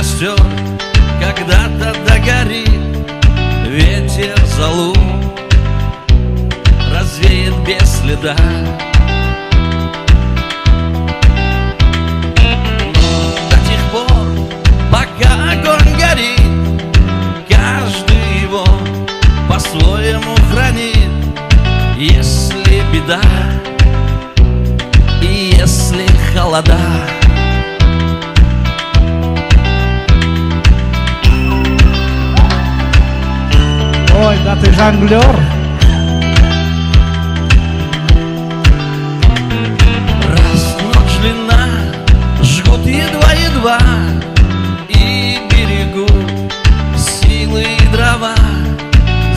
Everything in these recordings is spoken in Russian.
костер когда-то догорит, ветер залу развеет без следа. Но до тех пор, пока огонь горит, каждый его по-своему хранит. Если беда и если холода, ой, да ты жонглер. Раз ночь длинна, жгут едва-едва и берегут силы и дрова.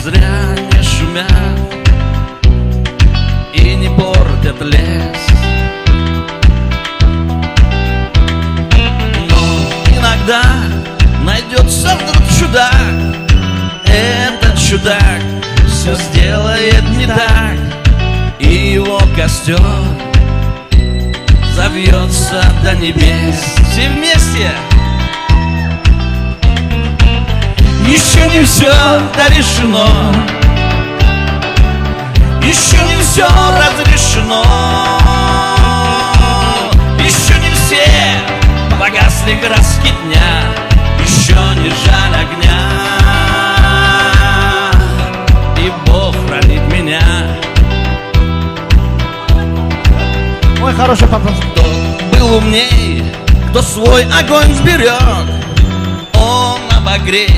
Зря не шумят и не портят лес. Но иногда найдется вдруг чудак. Этот чудак все сделает не так, и его костер завьется до небес. Все вместе. Еще не все дорешено, еще не все разрешено, еще не все погасли краски дня, еще не жаль огня, и Бог хранит меня. Ой, хороший папа. Кто был умней, кто свой огонь сберег, он обогреть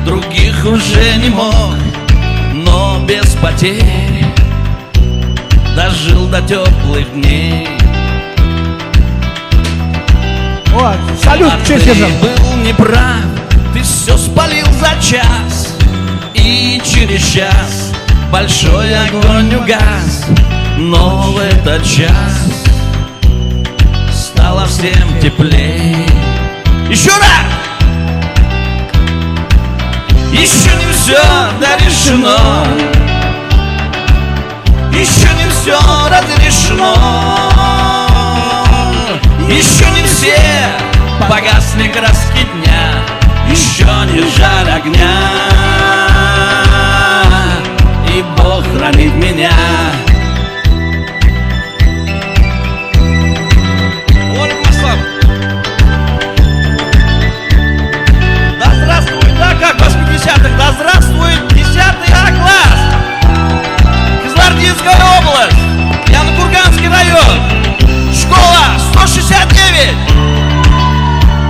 других уже не мог, но без потерь дожил до теплых дней. Ой, салют, честь держал. Ты был неправ, ты все спалил за час, и через час большой огонь угас. Но в этот час стало всем теплей. Еще раз! Еще не все дорешено, еще не все разрешено, еще не все погасли краски дня, еще не жаль огня, и Бог хранит меня. Да здравствует, да как в 80-х, да здравствует 10-й А-класс! Кызылординская область, Яно-Курганский район, школа 169,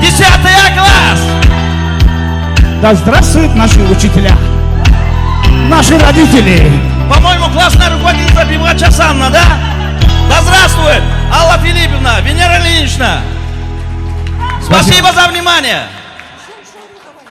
10-й А-класс! Да здравствуют наши учителя, наши родители. По-моему, классная руководительница Пивача Санна, да? Да здравствует Алла Филипповна, Венера Ильинична! Спасибо за внимание!